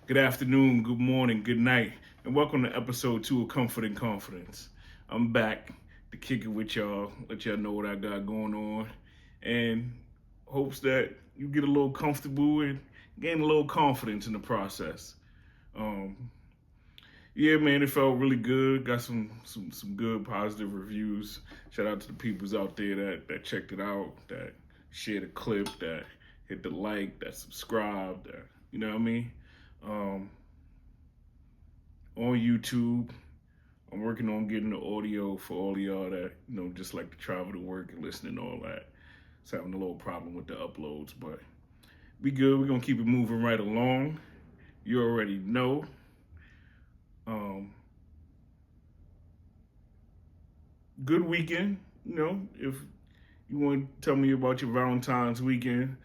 Good afternoon, good morning, good night, and welcome to episode 2 of Comfort and Confidence. I'm back to kick it with y'all, let y'all know what I got going on, and hopes that you get a little comfortable and gain a little confidence in the process. Um, yeah, man, it felt really good. Got some good positive reviews. Shout out to the peoples out there that checked it out, that shared a clip, that hit the like, that subscribed, that you know what I mean. Um, on YouTube, I'm working on getting the audio for all of y'all that just like to travel to work and listen and all that. It's having a little problem with the uploads, but be good. We're gonna keep it moving right along. You already know. Um, Good weekend. If you want to tell me about your Valentine's weekend,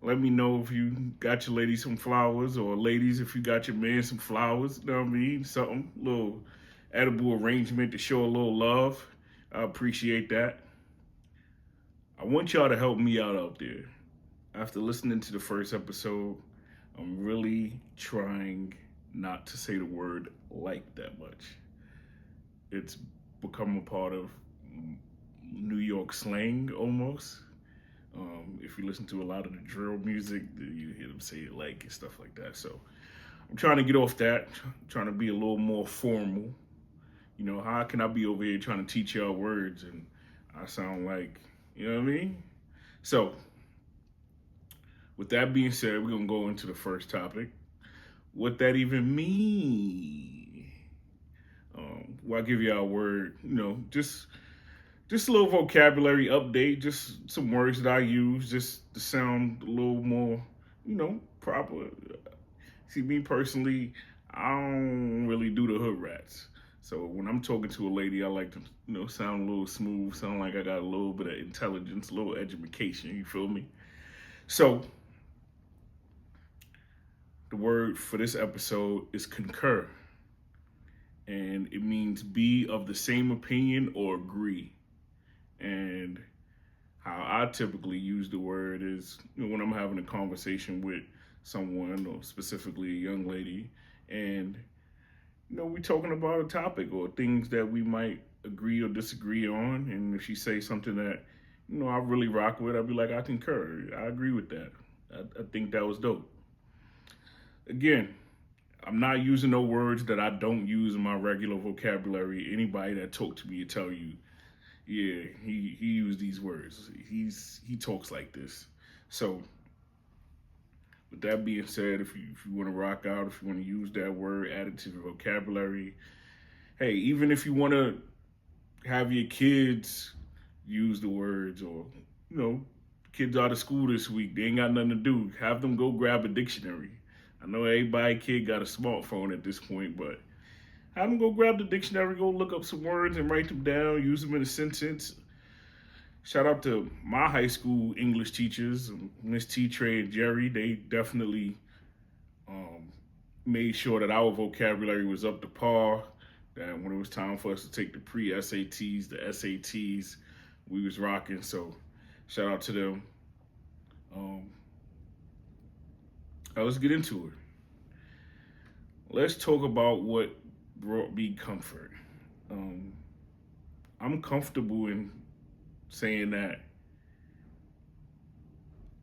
let me know if you got your lady some flowers, or ladies, if you got your man some flowers. You know what I mean? Something, little edible arrangement to show a little love. I appreciate that. I want y'all to help me out there. After listening to the first episode, I'm really trying not to say the word like that much. It's become a part of New York slang almost. If you listen to a lot of the drill music, you hear them say it like and stuff like that. So I'm trying to get off that, trying to be a little more formal. How can I be over here trying to teach y'all words and I sound like, you know what I mean? So, with that being said, we're going to go into the first topic. What that even mean? Well, I'll give y'all a word, just a little vocabulary update, just some words that I use just to sound a little more, proper. See, me personally, I don't really do the hood rats. So when I'm talking to a lady, I like to, sound a little smooth, sound like I got a little bit of intelligence, a little education, you feel me? So the word for this episode is concur. And it means be of the same opinion or agree. And how I typically use the word is when I'm having a conversation with someone, or specifically a young lady, and we're talking about a topic or things that we might agree or disagree on. And if she say something that I really rock with, I'd be like, I concur. I agree with that. I think that was dope. Again, I'm not using no words that I don't use in my regular vocabulary. Anybody that talk to me will tell you, yeah, he used these words. He talks like this. So with that being said, if you want to rock out, if you want to use that word, add it to the vocabulary. Hey, even if you want to have your kids use the words, or kids out of school this week, they ain't got nothing to do. Have them go grab a dictionary. I know everybody kid got a smartphone at this point, but have them go grab the dictionary, go look up some words and write them down, use them in a sentence. Shout out to my high school English teachers, Miss T. Trey and Jerry. They definitely um, made sure that our vocabulary was up to par. That when it was time for us to take the pre-SATs, the SATs, we was rocking. So shout out to them. Um, now let's get into it. Let's talk about what brought me comfort. Um, I'm comfortable in saying that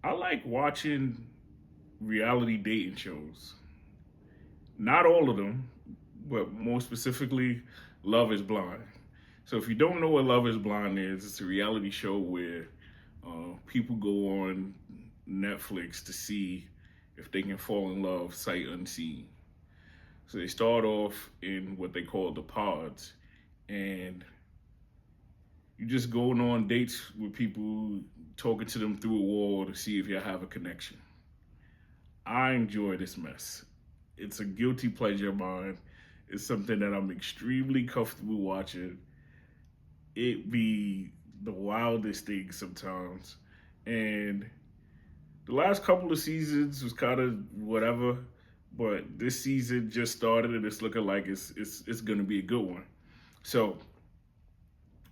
I like watching reality dating shows. Not all of them, but more specifically, Love is Blind. So if you don't know what Love is Blind is, it's a reality show where people go on Netflix to see if they can fall in love sight unseen. So they start off in what they call the pods, and you just going on dates with people, talking to them through a wall to see if you have a connection. I enjoy this mess. It's a guilty pleasure of mine. It's something that I'm extremely comfortable watching. It be the wildest thing sometimes. And the last couple of seasons was kind of whatever, but this season just started and it's looking like it's gonna be a good one. So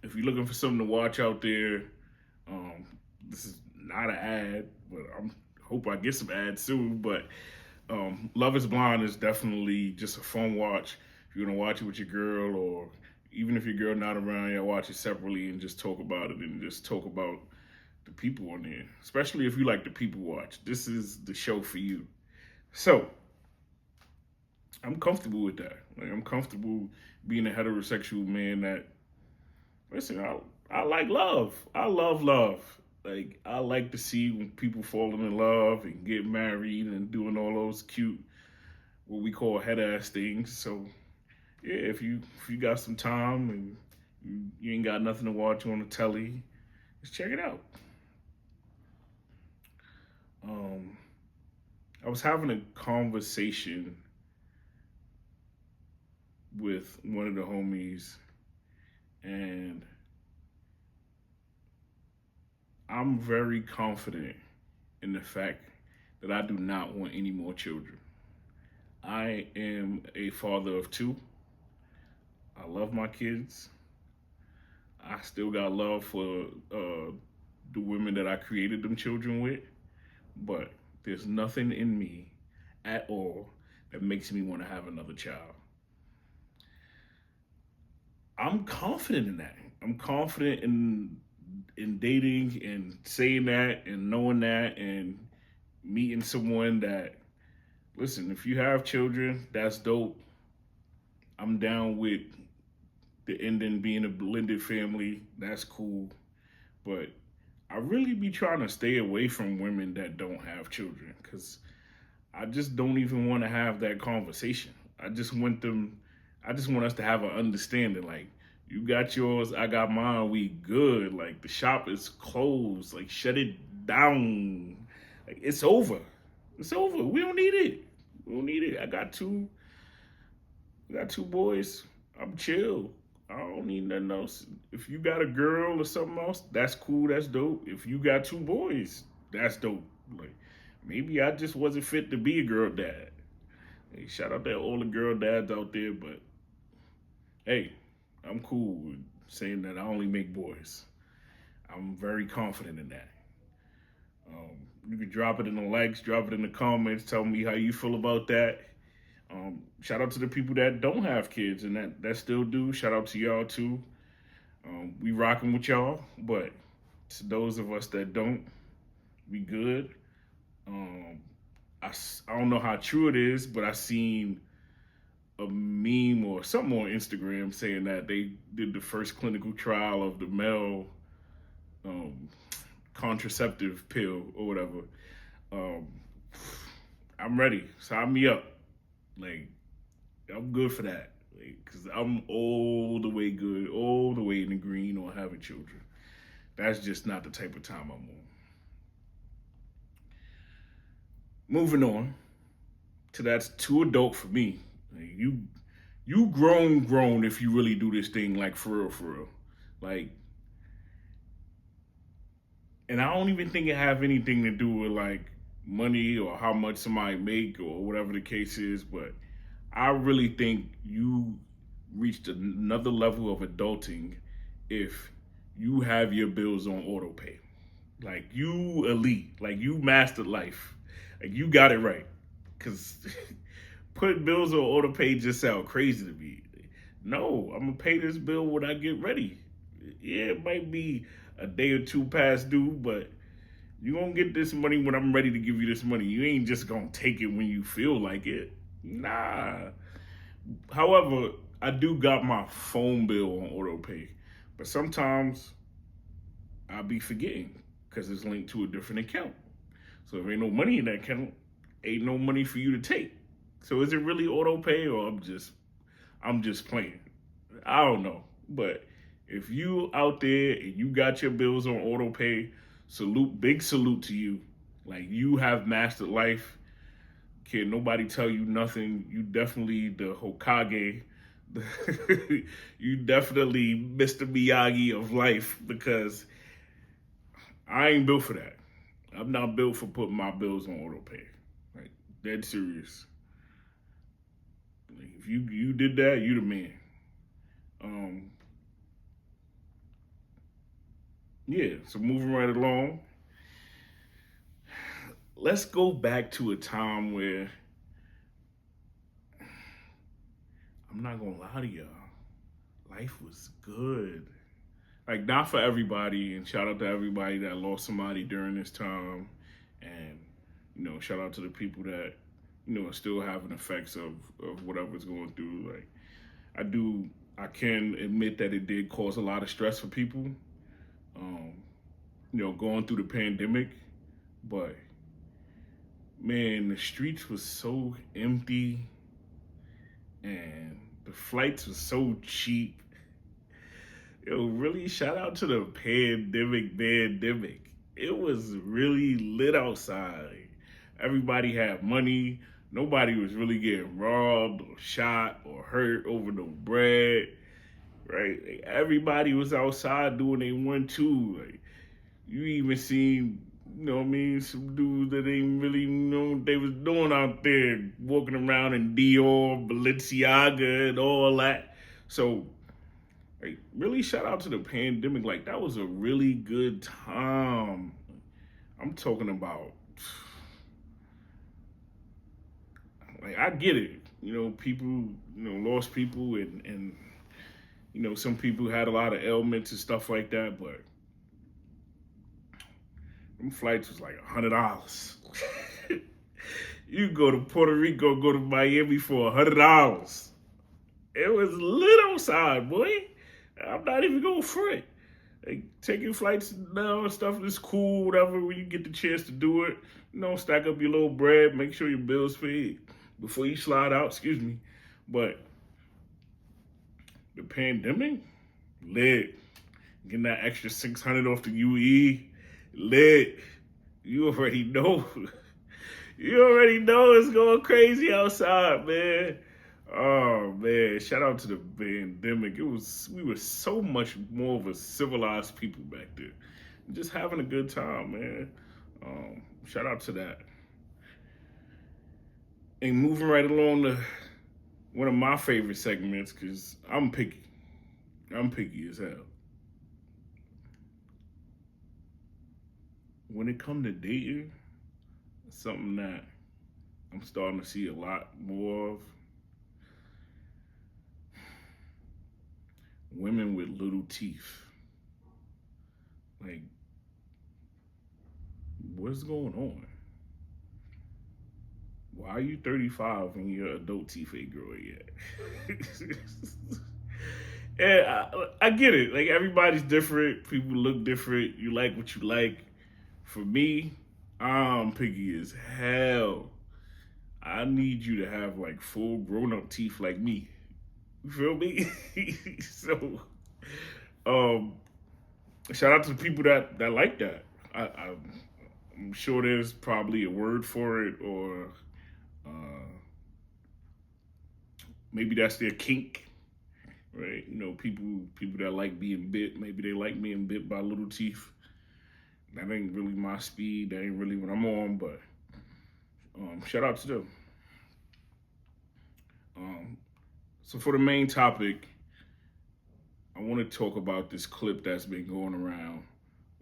if you're looking for something to watch out there, um, this is not an ad, but I hope I get some ads soon. But Love is Blind is definitely just a fun watch. If you're gonna watch it with your girl, or even if your girl not around, you watch it separately and just talk about it and just talk about the people on there. Especially if you like the people watch. This is the show for you. So I'm comfortable with that. Like, I'm comfortable being a heterosexual man that, listen, I like love. I love love. Like, I like to see when people falling in love and get married and doing all those cute, what we call head ass things. So yeah, if you got some time and you ain't got nothing to watch on the telly, just check it out. Um, I was having a conversation with one of the homies, and I'm very confident in the fact that I do not want any more children. I am a father of two. I love my kids. I still got love for the women that I created them children with, but there's nothing in me at all that makes me want to have another child. I'm confident in that. I'm confident in dating and saying that and knowing that and meeting someone that, listen, if you have children, that's dope. I'm down with the ending being a blended family. That's cool. But I really be trying to stay away from women that don't have children because I just don't even want to have that conversation. I just want us to have an understanding. Like, you got yours, I got mine, we good. Like, the shop is closed. Like, shut it down. Like, it's over. It's over. We don't need it. We don't need it. I got two boys. I'm chill. I don't need nothing else. If you got a girl or something else, that's cool. That's dope. If you got two boys, that's dope. Like, maybe I just wasn't fit to be a girl dad. Hey, shout out to all the girl dads out there, but hey, I'm cool with saying that I only make boys. I'm very confident in that. You can drop it in the likes, drop it in the comments, tell me how you feel about that. Shout out to the people that don't have kids and that still do. Shout out to y'all too. We rocking with y'all, but to those of us that don't, we good. Um, I don't know how true it is, but I seen a meme or something on Instagram saying that they did the first clinical trial of the male um, contraceptive pill or whatever. Um, I'm ready. Sign me up. Like, I'm good for that. Because I'm all the way good, all the way in the green on having children. That's just not the type of time I'm on. Moving on to that's too adult for me. Like, you grown if you really do this thing like for real, for real. Like, and I don't even think it have anything to do with like money or how much somebody make or whatever the case is, but I really think you reached another level of adulting if you have your bills on auto pay. Like, you elite, like you mastered life, like you got it right. Cause putting bills on auto pay just sound crazy to me. No, I'm gonna pay this bill when I get ready. Yeah, it might be a day or two past due, but you gonna get this money when I'm ready to give you this money. You ain't just gonna take it when you feel like it. Nah. However, I do got my phone bill on auto pay, but sometimes I'll be forgetting because it's linked to a different account. So if ain't no money in that account, ain't no money for you to take. So is it really auto pay or I'm just playing? I don't know. But if you out there and you got your bills on auto pay, big salute to you. Like, you have mastered life. Can't nobody tell you nothing. You definitely the Hokage. You definitely Mr. Miyagi of life, because I ain't built for that. I'm not built for putting my bills on auto pay. Like, dead serious. Like, if you did that, you the man. Um, yeah. So moving right along, let's go back to a time where I'm not gonna lie to y'all. Life was good. Like, not for everybody, and shout out to everybody that lost somebody during this time, and shout out to the people that are still having effects of whatever's going through. Like, I do, I can admit that it did cause a lot of stress for people, um, going through the pandemic, but man, the streets was so empty, and the flights was so cheap. Yo, really, shout out to the pandemic. It was really lit outside. Everybody had money. Nobody was really getting robbed or shot or hurt over no bread, right? Like, everybody was outside doing they want to. Like, you even seen, some dudes that ain't really know what they was doing out there, walking around in Dior, Balenciaga, and all that. So, like, really shout out to the pandemic. Like, that was a really good time. I'm talking about, like, I get it. People, lost people, and some people had a lot of ailments and stuff like that, but them flights was like $100. You go to Puerto Rico, go to Miami for $100. It was lit outside, boy. I'm not even going front. Like, taking flights now and stuff is cool, whatever, when you get the chance to do it. Stack up your little bread, make sure your bills paid before you slide out, excuse me. But the pandemic, lit. Getting that extra 600 off the UE, lit. You already know. You already know it's going crazy outside, man. Oh man, shout out to the pandemic. We were so much more of a civilized people back then. Just having a good time, man. Shout out to that. And moving right along to one of my favorite segments, because I'm picky. I'm picky as hell. When it comes to dating, something that I'm starting to see a lot more of. Women with little teeth. Like, what's going on? Why are you 35 and your adult teeth ain't growing yet? And I get it. Like, everybody's different. People look different. You like what you like. For me, I'm picky as hell. I need you to have like full grown up teeth like me. You feel me? So, um, shout out to the people that like that. I'm sure there's probably a word for it, or maybe that's their kink, right? People that like being bit. Maybe they like being bit by little teeth. That ain't really my speed. That ain't really what I'm on. But shout out to them. So for the main topic, I want to talk about this clip that's been going around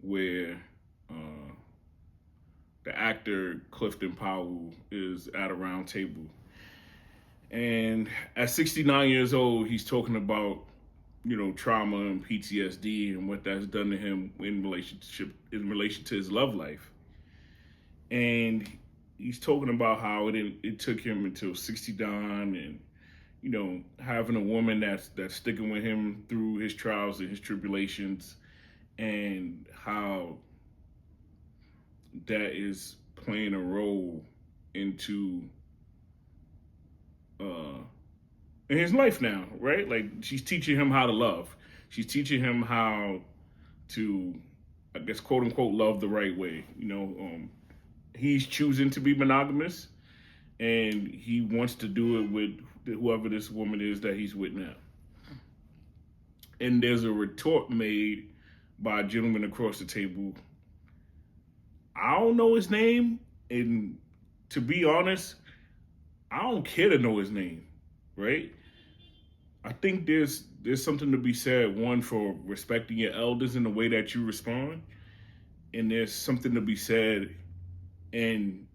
where the actor Clifton Powell is at a round table. And at 69 years old, he's talking about, trauma and PTSD and what that's done to him in relation to his love life. And he's talking about how it took him until 69, and having a woman that's sticking with him through his trials and his tribulations, and how that is playing a role into in his life now, right? Like, she's teaching him how to love. She's teaching him how to, I guess, quote unquote, love the right way. He's choosing to be monogamous, and he wants to do it with whoever this woman is that he's with now. And there's a retort made by a gentleman across the table. I don't know his name, and to be honest, I don't care to know his name, right? I think there's something to be said, one, for respecting your elders in the way that you respond, and there's something to be said in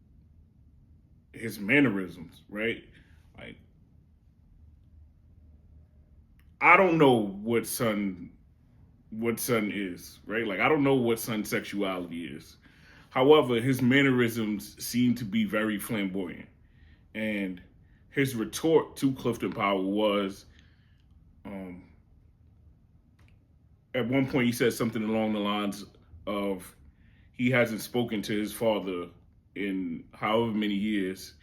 his mannerisms, right? Like, I don't know what son is, right? Like I don't know what son's sexuality is. However, his mannerisms seem to be very flamboyant. And his retort to Clifton Powell was, um, at one point he said something along the lines of he hasn't spoken to his father in however many years,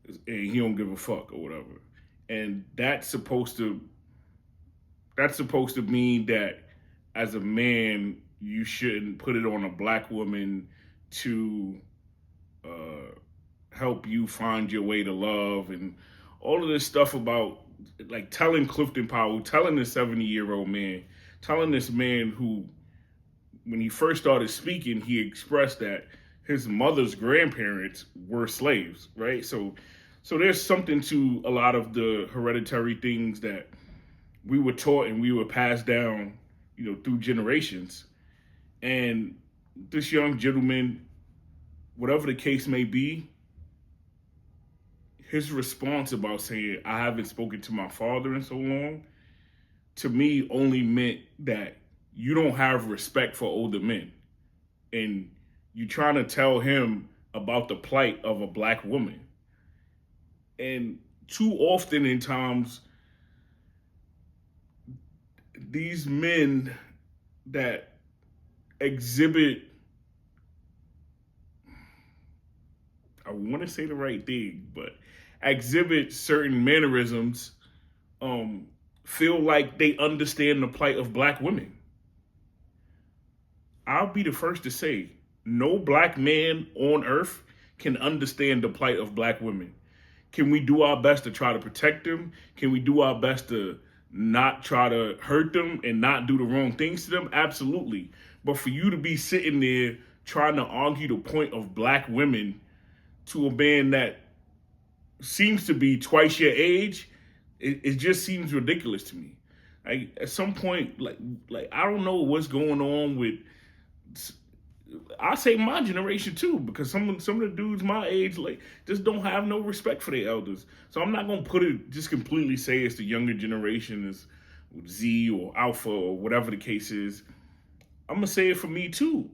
and he don't give a fuck or whatever. And that's supposed to mean that as a man you shouldn't put it on a black woman to uh, help you find your way to love and all of this stuff about like telling Clifton Powell, telling this 70-year-old man, telling this man who, when he first started speaking, he expressed that his mother's grandparents were slaves, right? So there's something to a lot of the hereditary things that we were taught and we were passed down, through generations. And this young gentleman, whatever the case may be, his response about saying, I haven't spoken to my father in so long, to me only meant that you don't have respect for older men. And you trying to tell him about the plight of a black woman. And too often in times, these men that exhibit, I want to say the right thing, but exhibit certain mannerisms, feel like they understand the plight of black women. I'll be the first to say, no black man on earth can understand the plight of black women. Can we do our best to try to protect them? Can we do our best to not try to hurt them and not do the wrong things to them? Absolutely. But for you to be sitting there trying to argue the point of black women to a man that seems to be twice your age, it just seems ridiculous to me. At some point, like I don't know what's going on with, I say my generation too, because some of the dudes my age like just don't have no respect for their elders. So I'm not gonna put it just completely say it's the younger generation is Z or Alpha or whatever the case is. I'm gonna say it for me too.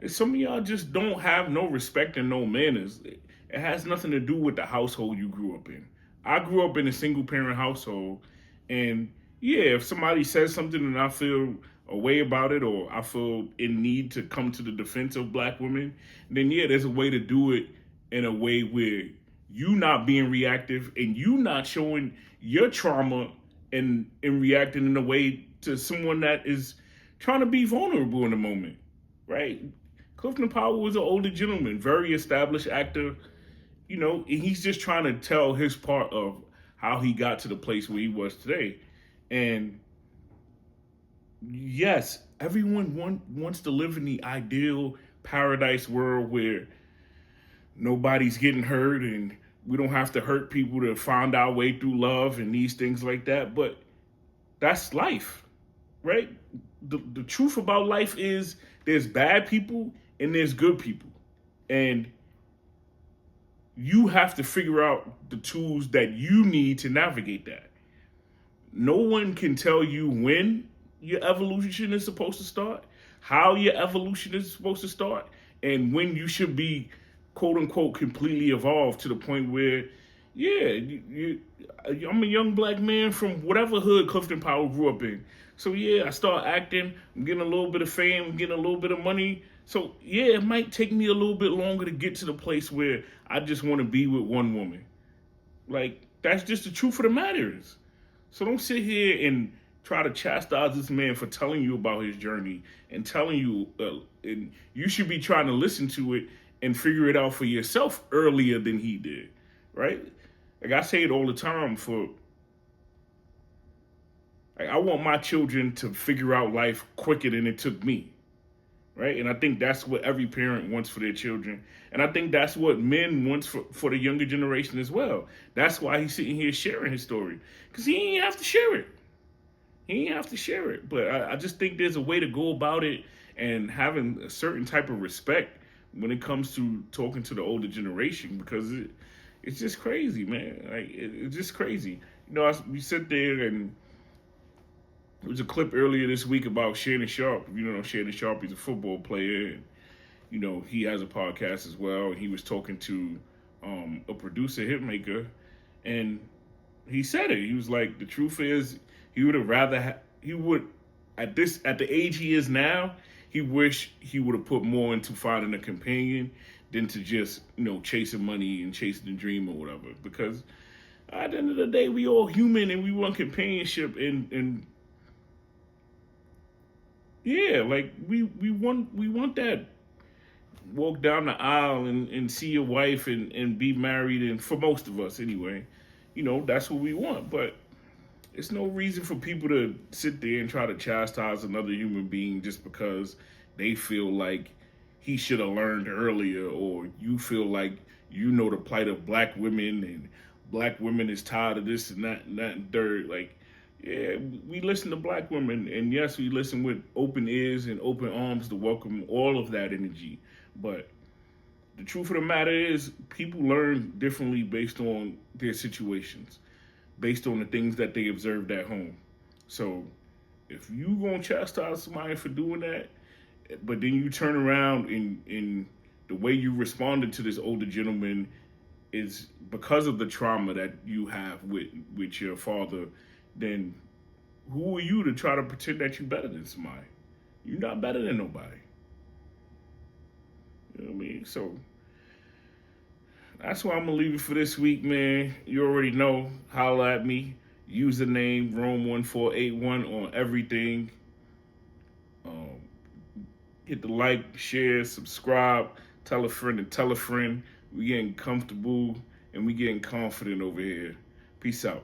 Some of y'all just don't have no respect and no manners. It has nothing to do with the household you grew up in. I grew up in a single parent household, and yeah, if somebody says something and I feel a way about it, or I feel in need to come to the defense of black women, then yeah, there's a way to do it in a way where you not being reactive and you not showing your trauma and reacting in a way to someone that is trying to be vulnerable in the moment, right? Clifton Powell was an older gentleman, very established actor, and he's just trying to tell his part of how he got to the place where he was today. And yes, everyone wants to live in the ideal paradise world where nobody's getting hurt and we don't have to hurt people to find our way through love and these things like that. But that's life, right? The truth about life is there's bad people and there's good people. And you have to figure out the tools that you need to navigate that. No one can tell you when your evolution is supposed to start, how your evolution is supposed to start, and when you should be, quote unquote, completely evolved to the point where, yeah, I'm a young black man from whatever hood Clifton Powell grew up in. So yeah, I start acting, I'm getting a little bit of fame, I'm getting a little bit of money. So yeah, it might take me a little bit longer to get to the place where I just want to be with one woman. Like, that's just the truth of the matter is. So don't sit here and try to chastise this man for telling you about his journey and telling you, and you should be trying to listen to it and figure it out for yourself earlier than he did, right? Like I say it all the time I want my children to figure out life quicker than it took me, right? And I think that's what every parent wants for their children. And I think that's what men wants for the younger generation as well. That's why he's sitting here sharing his story, because he ain't have to share it. He ain't have to share it. But I just think there's a way to go about it and having a certain type of respect when it comes to talking to the older generation, because it's just crazy, man. Like it's just crazy. We sit there and There was a clip earlier this week about Shannon Sharp. You know, Shannon Sharp, he's a football player, and you know he has a podcast as well. And he was talking to a producer, Hitmaker, and he said it. He was like, the truth is, he would have rather he would at the age he is now, he wish he would have put more into finding a companion than to just chasing money and chasing the dream or whatever. Because at the end of the day, we all human and we want companionship and yeah, like we want that walk down the aisle and see your wife and be married, and for most of us anyway, that's what we want. But it's no reason for people to sit there and try to chastise another human being just because they feel like he should have learned earlier, or you feel like the plight of black women and black women is tired of this and that and that and third. Like, yeah, we listen to black women, and yes, we listen with open ears and open arms to welcome all of that energy. But the truth of the matter is, people learn differently based on their situations, based on the things that they observed at home. So if you gonna chastise somebody for doing that, but then you turn around and the way you responded to this older gentleman is because of the trauma that you have with your father, then who are you to try to pretend that you're better than somebody? You're not better than nobody. You know what I mean? So that's why I'm gonna leave it for this week, man. You already know. Holla at me. Username Rome1481 on everything. Um, Hit the like, share, subscribe, tell a friend and tell a friend. We getting comfortable and we getting confident over here. Peace out.